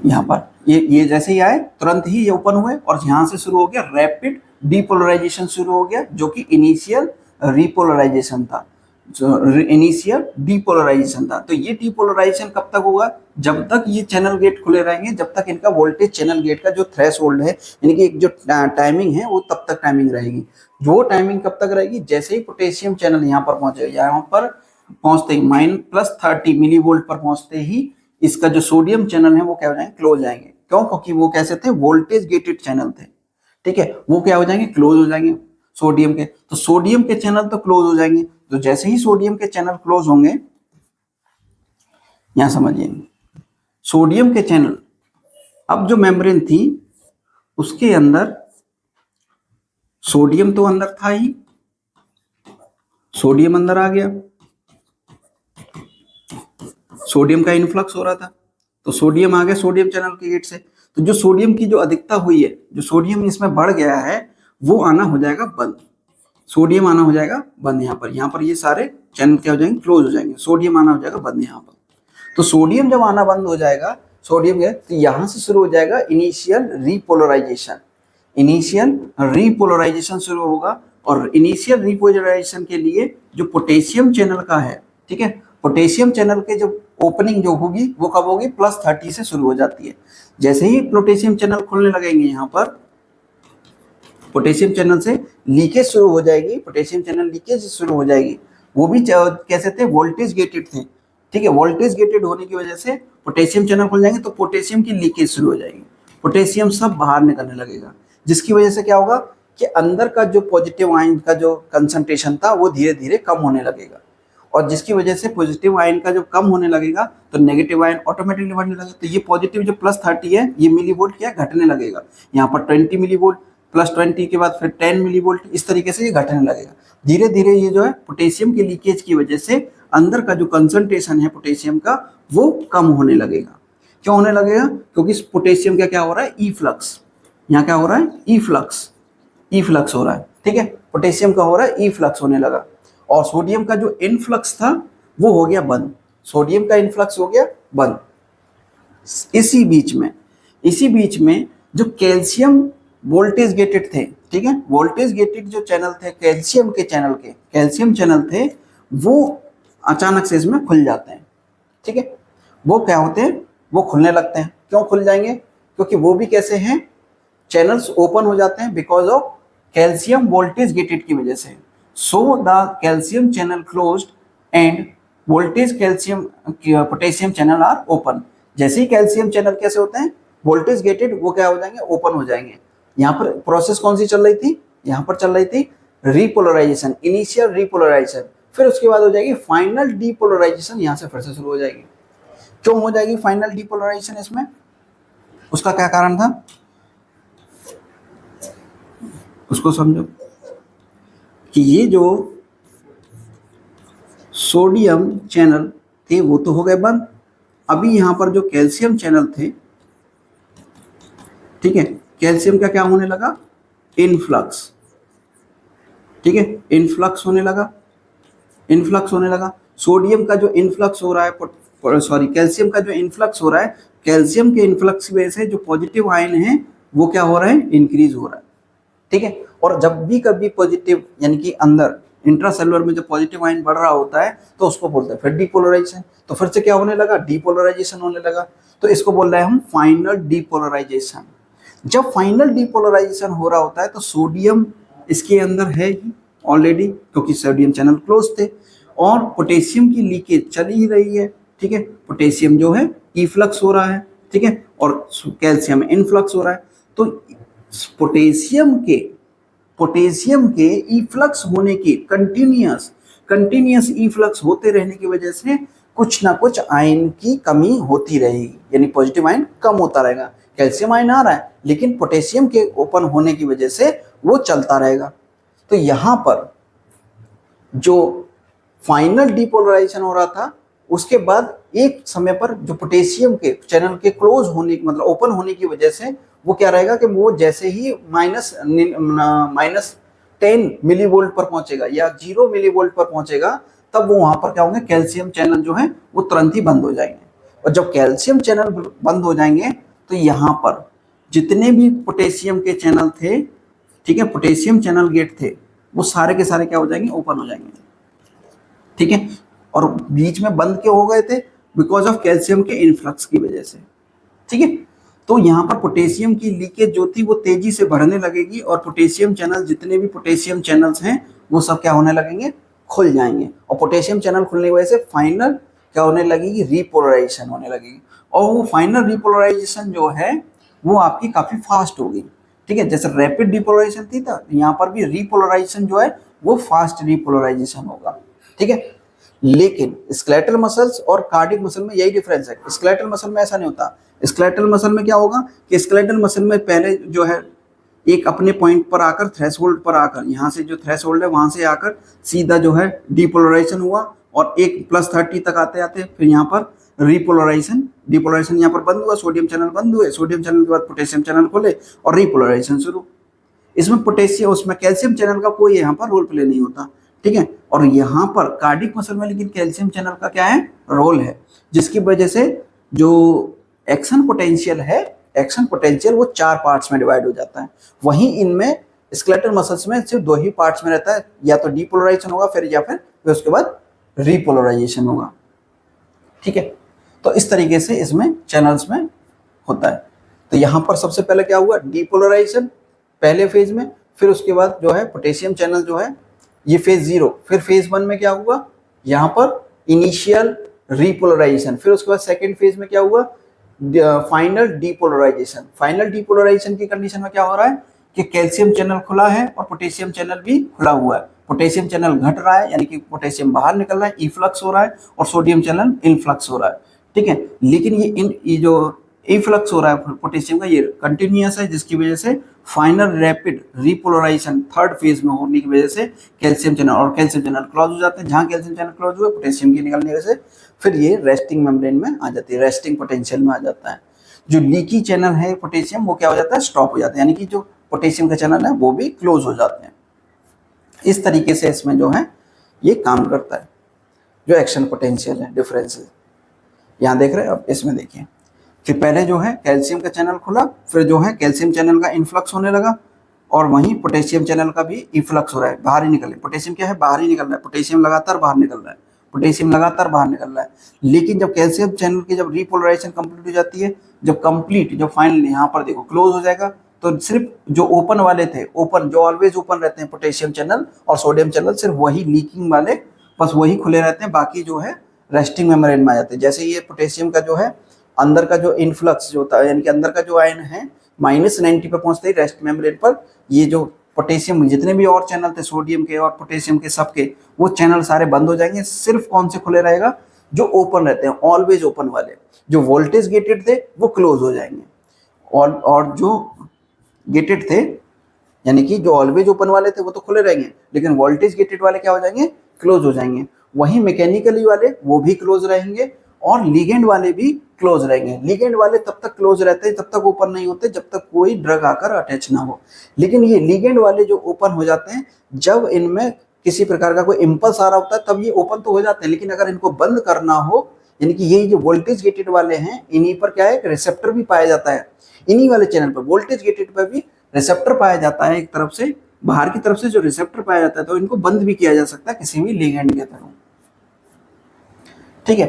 Speaker 1: यहाँ पर ये जैसे ही आए तुरंत ही ये ओपन हुए और यहाँ से शुरू हो गया रैपिड डीपोलराइजेशन शुरू हो गया, जो कि इनिशियल रिपोलराइजेशन था, जो इनिशियल डीपोलराइजेशन था। तो ये डीपोलराइजेशन कब तक होगा, जब तक ये चैनल गेट खुले रहेंगे, जब तक इनका वोल्टेज चैनल गेट का जो थ्रेशोल्ड है, यानी कि एक जो टाइमिंग है वो तब तक टाइमिंग रहेगी। वो टाइमिंग कब तक रहेगी, जैसे ही पोटेशियम चैनल यहाँ पर पहुंचेगा, यहाँ पर पहुंचते ही -30 मिली वोल्ट पर पहुंचते ही इसका जो सोडियम चैनल है वो क्या हो जाएंगे, क्लोज जाएंगे। क्यों, क्योंकि वो कैसे थे, वोल्टेज गेटेड चैनल थे, ठीक है। वो क्या हो जाएंगे, क्लोज हो जाएंगे सोडियम के। तो सोडियम के चैनल तो क्लोज हो जाएंगे। तो जैसे ही सोडियम के चैनल क्लोज होंगे, यहां समझिए, सोडियम के चैनल, अब जो मेम्ब्रेन थी उसके अंदर सोडियम तो अंदर था ही, सोडियम अंदर आ गया, सोडियम का इन्फ्लक्स हो रहा था, तो सोडियम आ गया सोडियम चैनल के गेट से। तो जो सोडियम की जो अधिकता हुई है, जो सोडियम इसमें बढ़ गया है, वो आना हो जाएगा बंद। सोडियम आना हो जाएगा बंद। यहाँ पर ये सारे चैनल क्या हो जाएंगे, क्लोज हो जाएंगे। सोडियम आना हो जाएगा बंद यहाँ पर। तो सोडियम जब आना बंद हो जाएगा, सोडियम है, तो यहाँ से शुरू हो जाएगा इनिशियल रिपोलराइजेशन। इनिशियल रिपोलराइजेशन शुरू होगा और इनिशियल रिपोलराइजेशन के लिए जो पोटेशियम चैनल का है, ठीक है, पोटेशियम चैनल के जो ओपनिंग जो होगी वो कब होगी, +30 से शुरू हो जाती है। जैसे ही पोटेशियम चैनल खुलने लगेंगे, यहाँ पर पोटेशियम चैनल से लीकेज शुरू हो जाएगी, पोटेशियम चैनल लीकेज शुरू हो जाएगी। वो भी कैसे थे, वोल्टेज गेटेड थे, ठीक है। वोल्टेज गेटेड होने की वजह से पोटेशियम चैनल खुल जाएंगे तो पोटेशियम की लीकेज शुरू हो जाएगी, पोटेशियम सब बाहर निकलने लगेगा, जिसकी वजह से क्या होगा कि अंदर का जो पॉजिटिव आयन का जो कंसंट्रेशन था वो धीरे धीरे कम होने लगेगा। और जिसकी वजह से पॉजिटिव आयन का जब कम होने लगेगा तो नेगेटिव आयन ऑटोमेटिकली बढ़ने लगेगा। तो ये पॉजिटिव जो +30 है, ये मिली वोल्ट क्या घटने लगेगा। यहाँ पर 20 मिली वोल्ट, +20 के बाद फिर 10 मिली वोल्ट, इस तरीके से ये घटने लगेगा। धीरे धीरे ये जो है पोटेशियम के लीकेज की वजह से अंदर का जो कंसंट्रेशन है पोटेशियम का वो कम होने लगेगा। क्यों होने लगेगा, क्योंकि पोटेशियम का क्या हो रहा है, ई फ्लक्स। यहाँ क्या हो रहा है, ई फ्लक्स हो रहा है, ठीक है। पोटेशियम का हो रहा है ई फ्लक्स होने लगा और सोडियम का जो इनफ्लक्स था वो हो गया बंद। सोडियम का इन्फ्लक्स हो गया बंद। इसी बीच में जो कैल्शियम वोल्टेज गेटेड थे, ठीक है, वोल्टेज गेटेड जो चैनल थे कैल्शियम चैनल थे, वो अचानक से इसमें खुल जाते हैं, ठीक है। वो क्या होते हैं, वो खुलने लगते हैं। क्यों खुल जाएंगे? क्योंकि वो भी कैसे हैं, चैनल्स ओपन हो जाते हैं because of calcium voltage gated की वजह से। So the calcium channel closed end voltage calcium potassium channel are open. जैसे ही कैल्शियम चैनल कैसे होते हैं, वोल्टेज गेटेड, वो क्या हो जाएंगे, ओपन हो जाएंगे। यहाँ पर प्रोसेस कौन सी चल रही थी, यहाँ पर चल रही थी रिपोलराइजेशन, इनिशियल रिपोलराइजेशन, फिर उसके बाद हो जाएगी फाइनल डीपोलराइजेशन, यहाँ से फिर से शुरू हो जाएगी। क्यों हो जाएगी फाइनल डीपोलराइजेशन इसमें? उसका क्या कारण था, उसको समझो कि ये जो सोडियम चैनल थे वो तो हो गए बंद। अभी यहाँ पर जो कैल्शियम चैनल थे, ठीक है, कैल्शियम का क्या होने लगा, इनफ्लक्स, ठीक है, इनफ्लक्स होने लगा। सोडियम का जो इनफ्लक्स हो रहा है, कैल्शियम का जो इनफ्लक्स हो रहा है, कैल्शियम के इनफ्लक्स की वजह से जो पॉजिटिव आयन है वो क्या हो रहा है, इंक्रीज हो रहा है, ठीक है। और जब भी कभी पॉजिटिव यानी कि अंदर इंट्रासेलुलर में जो पॉजिटिव आयन बढ़ रहा होता है तो उसको बोलते हैं फिर डीपोलराइजेशन। तो फिर से क्या होने लगा, डीपोलराइजेशन होने लगा। तो इसको बोल रहे हैं हम फाइनल डीपोलराइजेशन। जब फाइनल डीपोलराइजेशन हो रहा होता है तो सोडियम इसके अंदर है ही ऑलरेडी, क्योंकि सोडियम चैनल क्लोज थे, और पोटेशियम की लीकेज चल ही रही है, ठीक है। पोटेशियम जो है इफ्लक्स हो रहा है, ठीक है, और कैल्शियम इनफ्लक्स हो रहा है। तो पोटेशियम के इफ्लक्स होने की कंटिन्यूअस इफ्लक्स होते रहने की वजह से कुछ ना कुछ आयन की कमी होती रहेगी, यानी पॉजिटिव आयन कम होता रहेगा। कैल्शियम आयन आ रहा है लेकिन पोटेशियम के ओपन होने की वजह से वो चलता रहेगा। तो यहाँ पर जो फाइनल डीपोलराइजेशन हो रहा था, उसके बाद एक समय पर जो पोटेशियम के चैनल के क्लोज होने मतलब ओपन होने की वजह से वो क्या रहेगा कि वो जैसे ही -10 मिलीवोल्ट पर पहुंचेगा या 0 मिलीवोल्ट पर पहुंचेगा, तब वो वहां पर क्या होंगे, कैल्शियम चैनल जो है वो तुरंत ही बंद हो जाएंगे। और जब कैल्शियम चैनल बंद हो जाएंगे तो यहाँ पर जितने भी पोटेशियम के चैनल थे, ठीक है, पोटेशियम चैनल गेट थे, वो सारे के सारे क्या हो जाएंगे, ओपन हो जाएंगे, ठीक है। और बीच में बंद क्यों हो गए थे, बिकॉज ऑफ कैल्शियम के इनफ्लक्स की वजह से, ठीक है। तो यहाँ पर पोटेशियम की लीकेज जो थी वो तेजी से बढ़ने लगेगी और पोटेशियम चैनल, जितने भी पोटेशियम चैनल्स हैं वो सब क्या होने लगेंगे, खुल जाएंगे। और पोटेशियम चैनल खुलने की वजह से फाइनल क्या होने लगेगी, रिपोलराइजेशन होने लगेगी। और वो फाइनल रिपोलराइजेशन जो है वो आपकी काफी फास्ट होगी, ठीक है। जैसे रैपिड डिपोलराइजेशन थी था, यहाँ पर भी रिपोलराइजेशन जो है वो फास्ट रिपोलराइजेशन होगा, ठीक है। लेकिन स्केलेटल मसल्स और कार्डियक मसल में यही डिफरेंस है। स्केलेटल मसल में ऐसा नहीं होता। स्केलेटल मसल में क्या होगा कि स्केलेटल मसल में पहले जो है एक अपने पॉइंट पर आकर, थ्रेशोल्ड पर आकर, यहाँ से जो थ्रेशोल्ड है वहां से आकर सीधा जो है डिपोलराइजेशन हुआ, और एक +30 तक आते आते फिर यहाँ पर डिपोलराइजेशन यहाँ पर बंद हुआ, सोडियम चैनल बंद हुए, सोडियम चैनल के बाद पोटेशियम चैनल खोले और रिपोलराइजेशन शुरू। इसमें पोटेशियम, उसमें कैल्शियम चैनल का कोई यहाँ पर रोल प्ले नहीं होता, ठीक है। और यहाँ पर कार्डिक मसल में लेकिन कैल्शियम चैनल का क्या है, रोल है, जिसकी वजह से जो एक्शन पोटेंशियल है, एक्शन पोटेंशियल वो 4 पार्ट्स में डिवाइड हो जाता है। वहीं इनमें स्केलेटल मसल्स में सिर्फ 2 ही पार्ट्स में रहता है, या तो डीपोलराइजेशन होगा फिर उसके बाद रिपोलराइजेशन होगा, ठीक है। तो इस तरीके से इसमें चैनल्स में होता है। तो यहाँ पर सबसे पहले क्या हुआ, डीपोलराइजेशन पहले फेज में, फिर उसके बाद जो है पोटेशियम चैनल जो है ये फेज 0, फिर फेज 1 में क्या हुआ, यहाँ पर इनिशियल रिपोलराइजेशन, फिर उसके बाद सेकेंड फेज में क्या हुआ, फाइनल डीपोलराइजेशन। फाइनल डीपोलराइजेशन की कंडीशन में क्या हो रहा है कि कैल्शियम चैनल खुला है और पोटेशियम चैनल भी खुला हुआ है। पोटेशियम चैनल घट रहा है यानी कि पोटेशियम बाहर निकल रहा है, इफ्लक्स हो रहा है, और सोडियम चैनल इनफ्लक्स हो रहा है, ठीक है। लेकिन ये जो इफ्लक्स हो रहा है पोटेशियम का, ये कंटिन्यूअस है, जिसकी वजह से final rapid repolarisation third phase में होने की वजह से कैल्शियम चैनल क्लोज हो जाते हैं। जहाँ कैल्शियम चैनल क्लोज हुए, पोटेशियम के निकलने से फिर ये रेस्टिंग मेम्ब्रेन में आ जाती है, रेस्टिंग पोटेंशियल में आ जाता है। जो लीकी चैनल है पोटेशियम, वो क्या हो जाता है, स्टॉप हो जाता है, यानी कि जो पोटेशियम का चैनल है वो भी क्लोज हो जाते हैं। इस तरीके से इसमें जो है ये काम करता है, जो एक्शन पोटेंशियल है, डिफरेंस है। यहाँ देख रहे हैं, अब इसमें देखिए कि पहले जो है कैल्शियम का चैनल खुला, फिर जो है कैल्शियम चैनल का इन्फ्लक्स होने लगा, और वहीं पोटेशियम चैनल का भी इन्फ्लक्स हो रहा है, बाहर ही निकल रहा है। पोटेशियम क्या है, बाहर ही निकल रहा है, पोटेशियम लगातार बाहर निकल रहा है, पोटेशियम लगातार बाहर निकल रहा है। लेकिन जब कैल्शियम चैनल की जब रिपोलराइजेशन कंप्लीट हो जाती है, जब कंप्लीट, जब फाइनली यहाँ पर देखो क्लोज हो जाएगा, तो सिर्फ जो ओपन वाले थे, ओपन जो ऑलवेज ओपन रहते हैं पोटेशियम चैनल और सोडियम चैनल, सिर्फ वही लीकिंग वाले बस वही खुले रहते हैं, बाकी जो है रेस्टिंग मेम्ब्रेन में आ जाते हैं। जैसे ये पोटेशियम का जो है अंदर का जो इन्फ्लक्स जो होता है, यानी कि अंदर का जो आयन है -90 पे पहुंचते ही रेस्ट मेम्ब्रेन पर, ये जो पोटेशियम जितने भी और चैनल थे सोडियम के और पोटेशियम के सबके, वो चैनल सारे बंद हो जाएंगे। सिर्फ कौन से खुले रहेगा, जो ओपन रहते हैं, ऑलवेज ओपन वाले, जो वोल्टेज गेटेड थे वो क्लोज हो जाएंगे, और जो गेटेड थे, यानी कि जो ऑलवेज ओपन वाले थे वो तो खुले रहेंगे, लेकिन वोल्टेज गेटेड वाले क्या हो जाएंगे, क्लोज हो जाएंगे। वहीं मैकेनिकली वाले वो भी क्लोज रहेंगे, और लिगेंड वाले भी क्लोज रहेंगे। लिगेंड वाले तब तक क्लोज रहते हैं, तब तक ओपन नहीं होते जब तक कोई ड्रग आकर अटैच ना हो। लेकिन ये लिगेंड वाले जो ओपन हो जाते हैं, जब इनमें किसी प्रकार का कोई इम्पल्स आ रहा होता है तब ये ओपन तो हो जाते हैं, लेकिन अगर इनको बंद करना हो, यानी कि ये जो वोल्टेज गेटेड वाले हैं, इन्हीं पर क्या है, रिसेप्टर भी पाया जाता है। इन्हीं वाले चैनल पर वोल्टेज गेटेड पर भी रिसेप्टर पाया जाता है, एक तरफ से, बाहर की तरफ से जो रिसेप्टर पाया जाता है, तो इनको बंद भी किया जा सकता है किसी भी लिगेंड के थ्रू। ठीक है,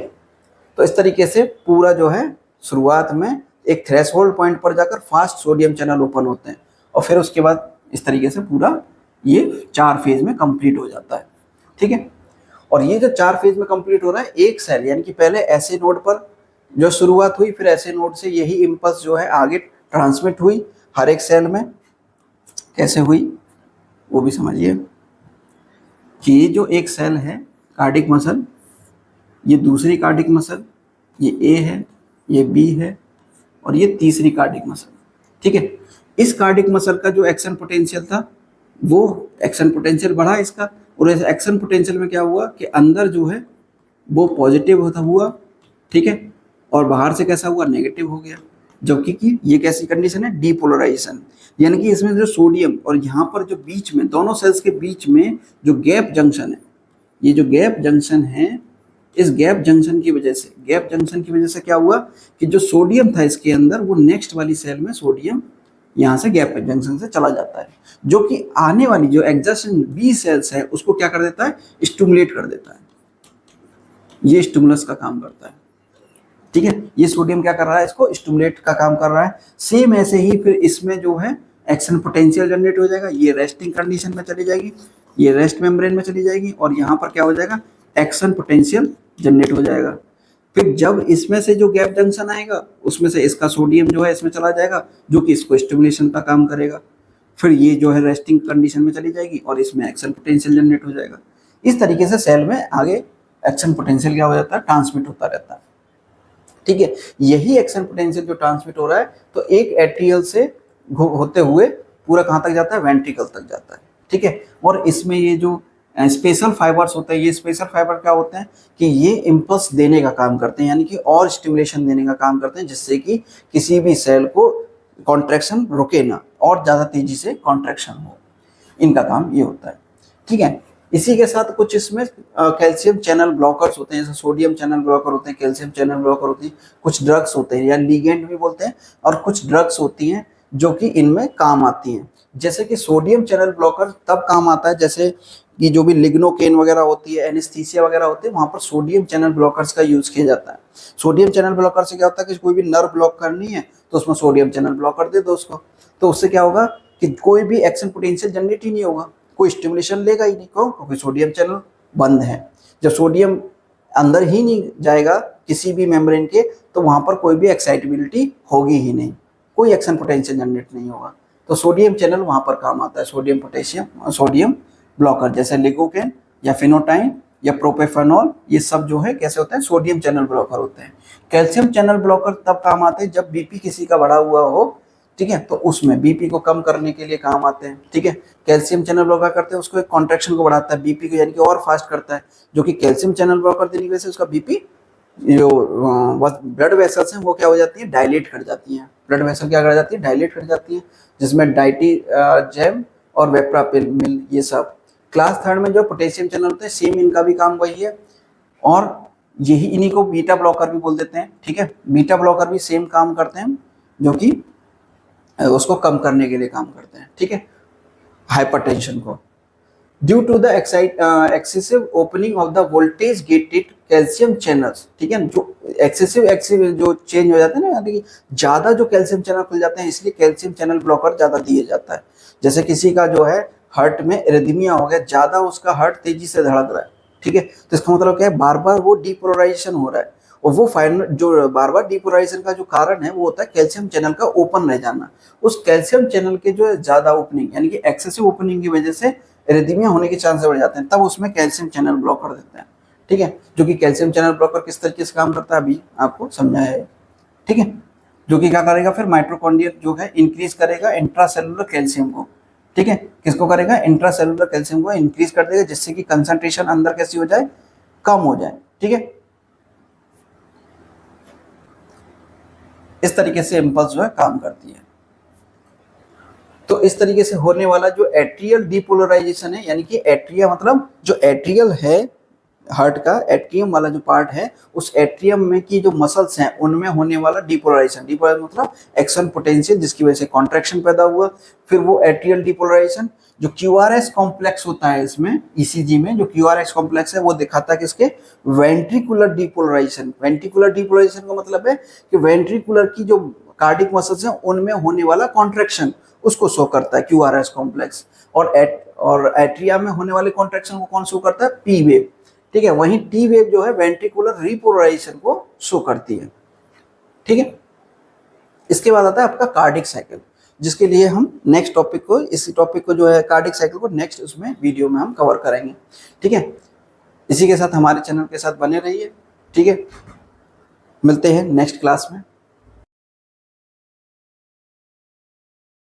Speaker 1: तो इस तरीके से पूरा जो है शुरुआत में एक थ्रेशोल्ड पॉइंट पर जाकर फास्ट सोडियम चैनल ओपन होते हैं, और फिर उसके बाद इस तरीके से पूरा ये 4 फेज में कंप्लीट हो जाता है। ठीक है, और ये जो 4 फेज में कंप्लीट हो रहा है, एक सेल, यानी कि पहले ऐसे नोड पर जो शुरुआत हुई, फिर ऐसे नोड से यही इम्पल्स जो है आगे ट्रांसमिट हुई हर एक सेल में। कैसे हुई वो भी समझिए कि ये जो एक सेल है कार्डिक मसल, ये दूसरी कार्डिक मसल, ये ए है, ये बी है, और ये तीसरी कार्डिक मसल। ठीक है, इस कार्डिक मसल का जो एक्शन पोटेंशियल था, वो एक्शन पोटेंशियल बढ़ा इसका, और इस एक्शन पोटेंशियल में क्या हुआ कि अंदर जो है वो पॉजिटिव होता हुआ, ठीक है, और बाहर से कैसा हुआ, नेगेटिव हो गया। जबकि कि ये कैसी कंडीशन है, डीपोलराइजेशन, यानी कि इसमें जो सोडियम और यहाँ पर जो बीच में दोनों सेल्स के बीच में जो गैप जंक्शन है, ये जो गैप जंक्शन है, इस गैप जंक्शन की वजह से क्या हुआ कि जो सोडियम था इसके अंदर, वो नेक्स्ट वाली सेल में सोडियम यहाँ से गैप जंक्शन से चला जाता है, जो कि आने वाली जो एग्जैक्शन बी सेल्स है उसको क्या कर देता है, स्टिमुलेट कर देता है। ये स्टिमुलस का काम करता है। ठीक है, ये सोडियम क्या कर रहा है, इसको स्टिमुलेट का काम कर रहा है। सेम ऐसे ही फिर इसमें जो है एक्शन पोटेंशियल जनरेट हो जाएगा, ये रेस्टिंग कंडीशन में चली जाएगी, ये रेस्ट मेम्ब्रेन में चली जाएगी, और यहाँ पर क्या हो जाएगा, एक्शन पोटेंशियल जनरेट हो जाएगा। फिर जब इसमें से जो गैप जंक्शन आएगा, उसमें से इसका सोडियम जो है इसमें चला जाएगा, जो कि इसको स्टिमुलेशन का काम करेगा। फिर ये जो है रेस्टिंग कंडीशन में चली जाएगी, और इसमें एक्शन पोटेंशियल जनरेट हो जाएगा। इस तरीके से सेल में आगे एक्शन पोटेंशियल क्या हो जाता है, ट्रांसमिट होता रहता है। ठीक है, यही एक्शन पोटेंशियल जो ट्रांसमिट हो रहा है, तो एक एट्रियल से होते हुए पूरा कहाँ तक जाता है, वेंट्रिकल तक जाता है। ठीक है, और इसमें ये जो स्पेशल फाइबर्स होते हैं, ये स्पेशल फाइबर क्या होते हैं कि ये इम्पल्स देने का काम करते हैं, यानी कि और स्टिमुलेशन देने का काम करते हैं, जिससे कि किसी भी सेल को कॉन्ट्रैक्शन रुके ना और ज़्यादा तेजी से कॉन्ट्रैक्शन हो, इनका काम ये होता है। ठीक है, इसी के साथ कुछ इसमें कैल्शियम चैनल ब्लॉकर्स होते हैं, जैसे सोडियम चैनल ब्लॉकर होते हैं, कैल्शियम चैनल ब्लॉकर होती है, कुछ ड्रग्स होते हैं या लिगेंड भी बोलते हैं, और कुछ ड्रग्स होती हैं जो कि इनमें काम आती हैं। जैसे कि सोडियम चैनल ब्लॉकर तब काम आता है, जैसे कि जो भी लिग्नोकेन वगैरह होती है, एनेस्थीसिया वगैरह होती है, वहाँ पर सोडियम चैनल ब्लॉकर्स का यूज़ किया जाता है। सोडियम चैनल ब्लॉकर से क्या होता है कि कोई भी नर्व ब्लॉक करनी है तो उसमें सोडियम चैनल ब्लॉकर दे दो उसको, तो उससे क्या होगा कि कोई भी एक्शन पोटेंशियल जनरेट ही नहीं होगा, कोई स्टिमुलेशन लेगा ही नहीं। क्यों? क्योंकि सोडियम चैनल बंद है। जब सोडियम अंदर ही नहीं जाएगा किसी भी मेम्ब्रेन के, तो वहाँ पर कोई भी एक्साइटेबिलिटी होगी ही नहीं, कोई एक्शन पोटेंशियल जनरेट नहीं होगा। तो सोडियम चैनल वहाँ पर काम आता है, सोडियम पोटेशियम सोडियम ब्लॉकर, जैसे लिगोकेन या फिनोटाइन या प्रोपेफेनॉल, ये सब जो है कैसे होते हैं, सोडियम चैनल ब्लॉकर होते हैं। कैल्शियम चैनल ब्लॉकर तब काम आते हैं जब बीपी किसी का बढ़ा हुआ हो, ठीक है, तो उसमें बीपी को कम करने के लिए काम आते हैं। ठीक है, कैल्शियम चैनल ब्लॉकर करते हैं, उसको एक कॉन्ट्रैक्शन को बढ़ाता है, बीपी को यानी कि और फास्ट करता है, जो कि कैल्शियम चैनल ब्लॉकर देने की वजह से उसका बीपी, जो ब्लड वेसल्स हैं वो क्या हो जाती है, डायलेट कर जाती हैं। ब्लड वेसल क्या कर जाती है, डायलेट कर जाती हैं, जिसमें डाइटी जैम और वेप्रापिल ये सब। क्लास 3 में जो पोटेशियम चैनल होते हैं, सेम इनका भी काम वही है। और यही इन्हीं को बीटा ब्लॉकर भी बोल देते हैं, ठीक है। बीटा ब्लॉकर भी सेम काम करते हैं, जो कि उसको कम करने के लिए काम करते हैं, ठीक है, हाइपरटेंशन को। Due to the excessive opening of the voltage gated calcium channels, ठीक है, जो एक्सेसिव जो चेंज हो जाते हैं ना, यानी कि ज़्यादा जो कैल्शियम चैनल खुल जाते हैं, इसलिए कैल्शियम चैनल ब्लॉकर ज़्यादा दिया जाता है। जैसे किसी का जो है हार्ट में एरिथमिया हो गया, ज़्यादा उसका हार्ट तेजी से धड़क रहा है, ठीक है, तो इसका मतलब क्या है, बार बार वो डीपोलराइजेशन हो रहा है, और वो फाइनल जो बार बार डीपोलराइजेशन का जो कारण है वो होता है कैल्शियम चैनल का ओपन रह जाना। उस कैल्शियम चैनल के जो है ज़्यादा ओपनिंग, यानी कि एक्सेसिव ओपनिंग की वजह से एरिथमिया होने के चांसेस बढ़ जाते हैं, तब उसमें कैल्शियम चैनल ब्लॉक कर देते हैं, ठीक है। जो कि कैल्शियम चैनल ब्लॉकर किस तरीके से काम करता है अभी आपको समझाया है, ठीक है। जो कि क्या करेगा फिर, माइटोकॉन्ड्रिया जो है इंक्रीज करेगा इंट्रासेलुलर कैल्शियम को, ठीक है, किसको करेगा, इंट्रासेलुलर कैल्शियम को इंक्रीज कर देगा, जिससे कि कंसंट्रेशन अंदर कैसी हो जाए, कम हो जाए, ठीक है। इस तरीके से इम्पल्स जो है काम करती है। तो इस तरीके से होने वाला जो एट्रियल डीपोलराइजेशन है, यानी कि एट्रिया मतलब जो एट्रियल है हार्ट का, एट्रियम वाला जो पार्ट है, उस एट्रियम में की जो मसल्स हैं उनमें होने वाला डीपोलराइजेशन, डीपोलराइजेशन मतलब एक्शन पोटेंशियल, जिसकी वजह से कॉन्ट्रैक्शन पैदा हुआ, फिर वो एट्रियल डीपोलराइजेशन जो क्यूआरएस कॉम्प्लेक्स होता है इसमें ईसीजी में, जो क्यूआरएस कॉम्प्लेक्स है वो दिखाता है किसके, वेंट्रिकुलर डीपोलराइजेशन। वेंट्रिकुलर डीपोलराइजेशन का मतलब है कि वेंट्रिकुलर की जो कार्डिक मसल्स हैं उनमें होने वाला कॉन्ट्रैक्शन उसको शो करता है क्यूआरएस कॉम्प्लेक्स, और एट्रिया में होने वाले कॉन्ट्रैक्शन को कौन शो करता है, पी वेव, ठीक है। वहीं टी वेव जो है वेंट्रिकुलर रिपोलराइजेशन को शो करती है, ठीक है। इसके बाद आता है आपका कार्डिक साइकिल, जिसके लिए हम नेक्स्ट टॉपिक को, इसी टॉपिक को जो है कार्डिक साइकिल को नेक्स्ट उसमें वीडियो में हम कवर करेंगे, ठीक है। इसी के साथ हमारे चैनल के साथ बने रहिए, ठीक है। मिलते हैं नेक्स्ट क्लास में।